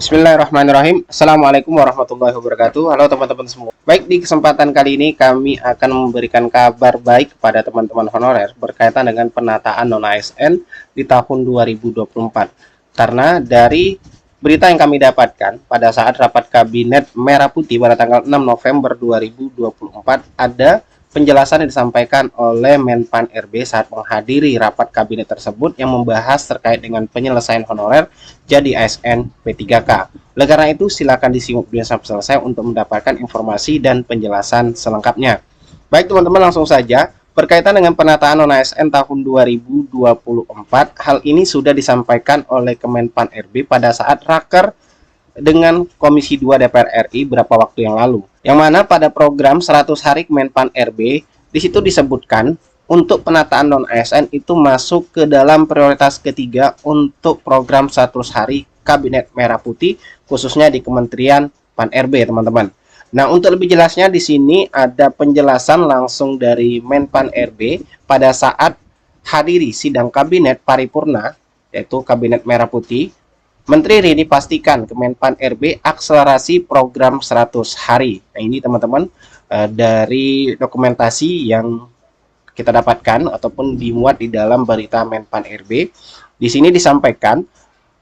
Bismillahirrahmanirrahim. Assalamualaikum warahmatullahi wabarakatuh. Halo teman-teman semua. Baik, di kesempatan kali ini kami akan memberikan kabar baik kepada teman-teman honorer berkaitan dengan penataan non-ASN di tahun 2024. Karena dari berita yang kami dapatkan pada saat rapat kabinet Merah Putih pada tanggal 6 November 2024 ada penjelasan yang disampaikan oleh Menpan RB saat menghadiri rapat kabinet tersebut yang membahas terkait dengan penyelesaian honorer jadi ASN P3K. Oleh karena itu, silakan disimak video sampai selesai untuk mendapatkan informasi dan penjelasan selengkapnya. Baik teman-teman, langsung saja. Berkaitan dengan penataan non-ASN tahun 2024, hal ini sudah disampaikan oleh Kemenpan RB pada saat raker dengan Komisi 2 DPR RI beberapa waktu yang lalu. Yang mana pada program 100 hari Kemenpan RB, di situ disebutkan untuk penataan non-ASN itu masuk ke dalam prioritas ketiga untuk program 100 hari Kabinet Merah Putih, khususnya di Kementerian Pan RB, teman-teman. Nah, untuk lebih jelasnya di sini ada penjelasan langsung dari Menpan RB pada saat hadiri sidang Kabinet Paripurna, yaitu Kabinet Merah Putih. Menteri Rini pastikan Kemenpan RB akselerasi program 100 hari. Nah, ini teman-teman dari dokumentasi yang kita dapatkan ataupun dimuat di dalam berita Menpan RB. Di sini disampaikan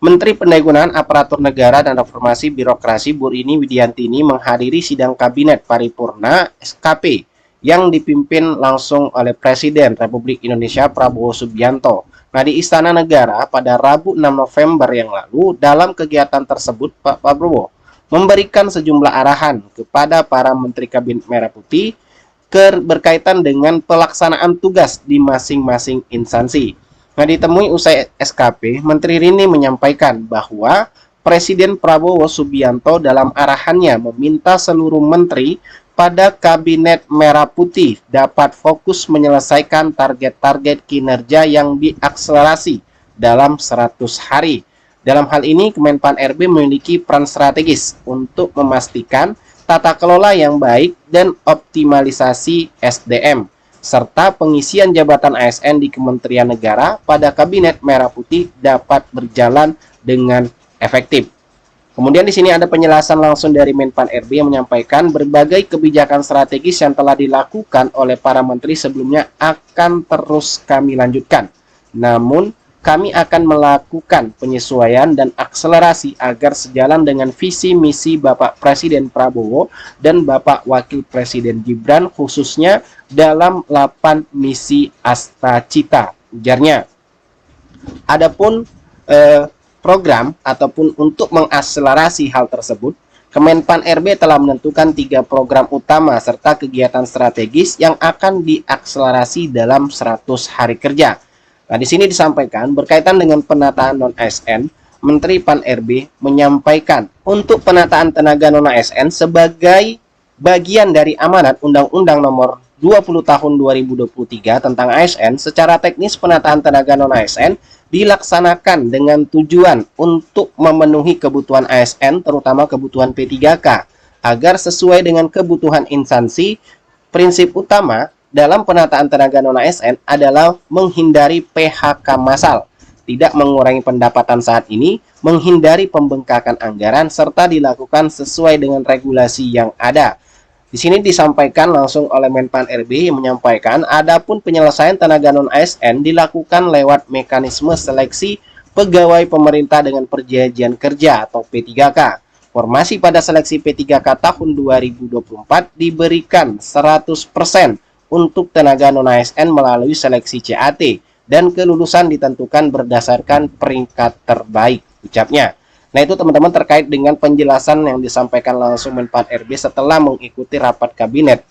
Menteri Pendayagunaan Aparatur Negara dan Reformasi Birokrasi Bu Rini Widiantini menghadiri sidang Kabinet Paripurna SKP yang dipimpin langsung oleh Presiden Republik Indonesia Prabowo Subianto. Nah, di Istana Negara pada Rabu 6 November yang lalu, dalam kegiatan tersebut Pak Prabowo memberikan sejumlah arahan kepada para Menteri Kabinet Merah Putih berkaitan dengan pelaksanaan tugas di masing-masing instansi. Nah, ditemui usai SKP, Menteri Rini menyampaikan bahwa Presiden Prabowo Subianto dalam arahannya meminta seluruh menteri pada Kabinet Merah Putih dapat fokus menyelesaikan target-target kinerja yang diakselerasi dalam 100 hari. Dalam hal ini, Kemenpan RB memiliki peran strategis untuk memastikan tata kelola yang baik dan optimalisasi SDM, serta pengisian jabatan ASN di Kementerian Negara pada Kabinet Merah Putih dapat berjalan dengan efektif. Kemudian di sini ada penjelasan langsung dari Menpan RB yang menyampaikan berbagai kebijakan strategis yang telah dilakukan oleh para menteri sebelumnya akan terus kami lanjutkan. Namun, kami akan melakukan penyesuaian dan akselerasi agar sejalan dengan visi misi Bapak Presiden Prabowo dan Bapak Wakil Presiden Gibran khususnya dalam 8 misi Astacita, ujarnya. Adapun program ataupun untuk mengakselerasi hal tersebut, Kemenpan RB telah menentukan 3 program utama serta kegiatan strategis yang akan diakselerasi dalam 100 hari kerja. Nah, di sini disampaikan berkaitan dengan penataan non-ASN, Menteri Pan RB menyampaikan untuk penataan tenaga non-ASN sebagai bagian dari amanat Undang-Undang Nomor 20 Tahun 2023 tentang ASN, secara teknis penataan tenaga non-ASN dilaksanakan dengan tujuan untuk memenuhi kebutuhan ASN, terutama kebutuhan P3K, agar sesuai dengan kebutuhan instansi. Prinsip utama dalam penataan tenaga non-ASN adalah menghindari PHK massal, tidak mengurangi pendapatan saat ini, menghindari pembengkakan anggaran, serta dilakukan sesuai dengan regulasi yang ada. Di sini disampaikan langsung oleh Menpan RB yang menyampaikan adapun penyelesaian tenaga non-ASN dilakukan lewat mekanisme seleksi pegawai pemerintah dengan perjanjian kerja atau P3K. Formasi pada seleksi P3K tahun 2024 diberikan 100% untuk tenaga non-ASN melalui seleksi CAT dan kelulusan ditentukan berdasarkan peringkat terbaik, ucapnya. Nah, itu teman-teman terkait dengan penjelasan yang disampaikan langsung Menpan RB setelah mengikuti rapat Kabinet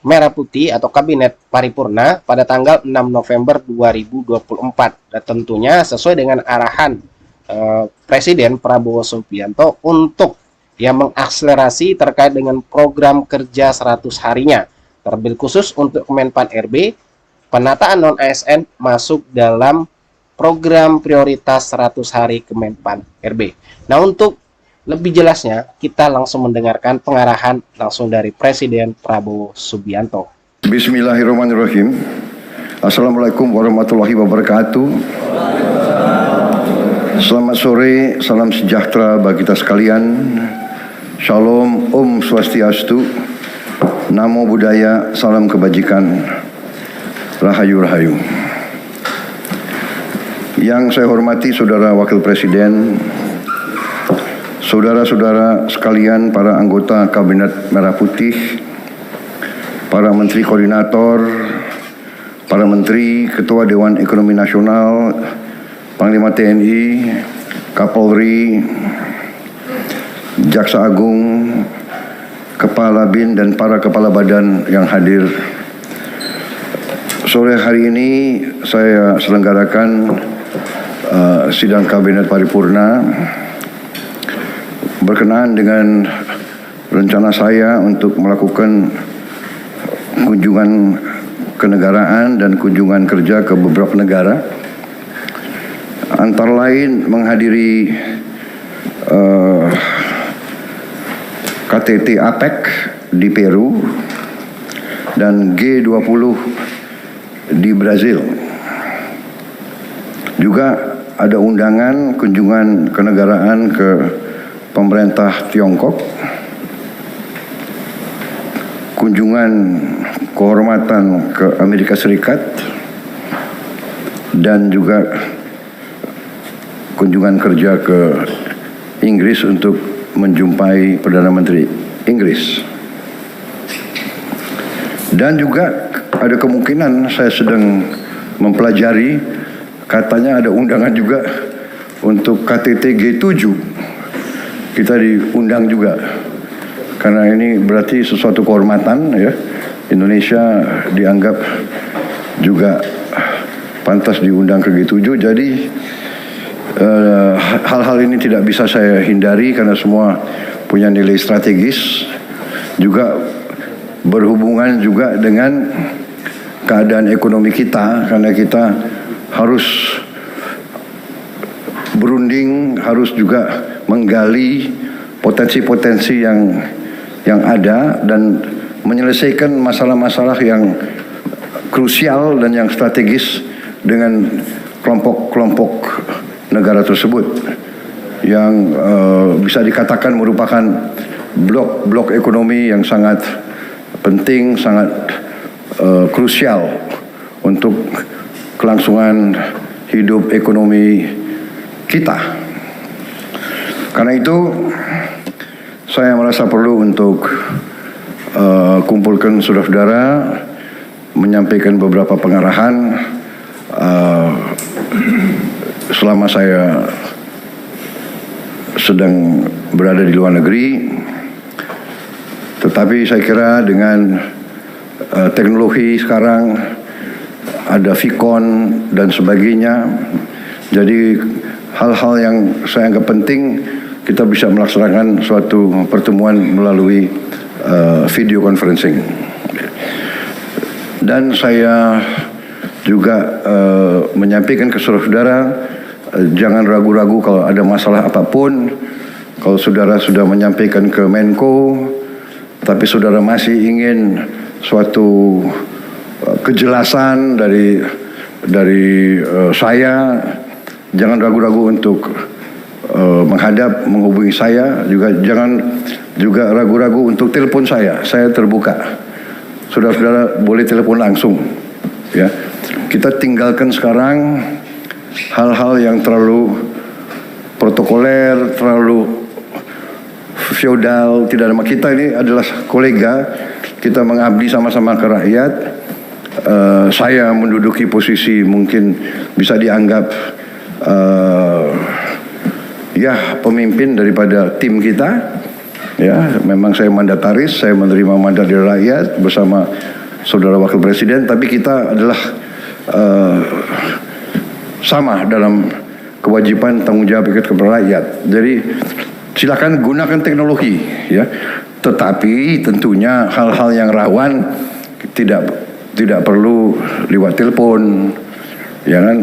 Merah Putih atau Kabinet Paripurna pada tanggal 6 November 2024. Dan tentunya sesuai dengan arahan Presiden Prabowo Subianto untuk mengakselerasi terkait dengan program kerja 100 harinya. Terlebih khusus untuk Kemenpan RB, penataan non-ASN masuk dalam program prioritas 100 hari Kemenpan RB. Nah, untuk lebih jelasnya kita langsung mendengarkan pengarahan langsung dari Presiden Prabowo Subianto. Bismillahirrahmanirrahim. Assalamualaikum warahmatullahi wabarakatuh. Selamat sore, salam sejahtera bagi kita sekalian. Shalom, Om Swastiastu, Namo Buddhaya, salam kebajikan, Rahayu Rahayu. Yang saya hormati Saudara Wakil Presiden, saudara-saudara sekalian, para anggota Kabinet Merah Putih, para Menteri Koordinator, para Menteri, Ketua Dewan Ekonomi Nasional, Panglima TNI, Kapolri, Jaksa Agung, Kepala BIN dan para kepala badan yang hadir. Sore hari ini saya selenggarakan sidang Kabinet Paripurna berkenaan dengan rencana saya untuk melakukan kunjungan kenegaraan dan kunjungan kerja ke beberapa negara, antara lain menghadiri KTT APEC di Peru dan G20 di Brazil. Juga ada undangan kunjungan kenegaraan ke pemerintah Tiongkok, kunjungan kehormatan ke Amerika Serikat, dan juga kunjungan kerja ke Inggris untuk menjumpai Perdana Menteri Inggris. Dan juga ada kemungkinan saya sedang mempelajari, katanya ada undangan juga untuk KTT G7. Kita diundang juga, karena ini berarti sesuatu kehormatan ya. Indonesia dianggap juga pantas diundang ke G7. Jadi hal-hal ini tidak bisa saya hindari karena semua punya nilai strategis, juga berhubungan juga dengan keadaan ekonomi kita, karena kita harus berunding, harus juga menggali potensi-potensi yang ada dan menyelesaikan masalah-masalah yang krusial dan yang strategis dengan kelompok-kelompok negara tersebut yang bisa dikatakan merupakan blok ekonomi yang sangat penting, sangat krusial untuk kelangsungan hidup ekonomi kita. Karena itu saya merasa perlu untuk kumpulkan saudara-saudara, menyampaikan beberapa pengarahan selama saya sedang berada di luar negeri. Tetapi saya kira dengan teknologi sekarang, ada Vicon dan sebagainya, jadi hal-hal yang saya anggap penting kita bisa melaksanakan suatu pertemuan melalui video conferencing. Dan saya juga menyampaikan ke saudara-saudara, jangan ragu-ragu kalau ada masalah apapun. Kalau saudara sudah menyampaikan ke Menko, tapi saudara masih ingin suatu kejelasan dari saya, jangan ragu-ragu untuk menghubungi saya. Juga jangan juga ragu-ragu untuk telepon saya terbuka. Saudara-saudara boleh telepon langsung, ya. Kita tinggalkan sekarang hal-hal yang terlalu protokoler, terlalu feodal. Tidak ada. Kita ini adalah kolega, kita mengabdi sama-sama ke rakyat. Saya menduduki posisi mungkin bisa dianggap pemimpin daripada tim kita. Ya, memang saya mandataris, saya menerima mandat dari rakyat bersama Saudara Wakil Presiden, tapi kita adalah sama dalam kewajiban tanggung jawab kepada rakyat. Jadi silakan gunakan teknologi, ya. Tetapi tentunya hal-hal yang rawan tidak perlu lewat telepon, ya kan?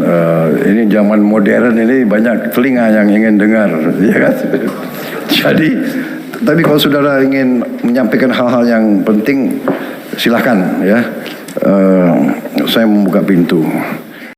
Ini zaman modern, ini banyak telinga yang ingin dengar, ya kan? Jadi, tapi kalau saudara ingin menyampaikan hal-hal yang penting, silakan, ya. Saya membuka pintu.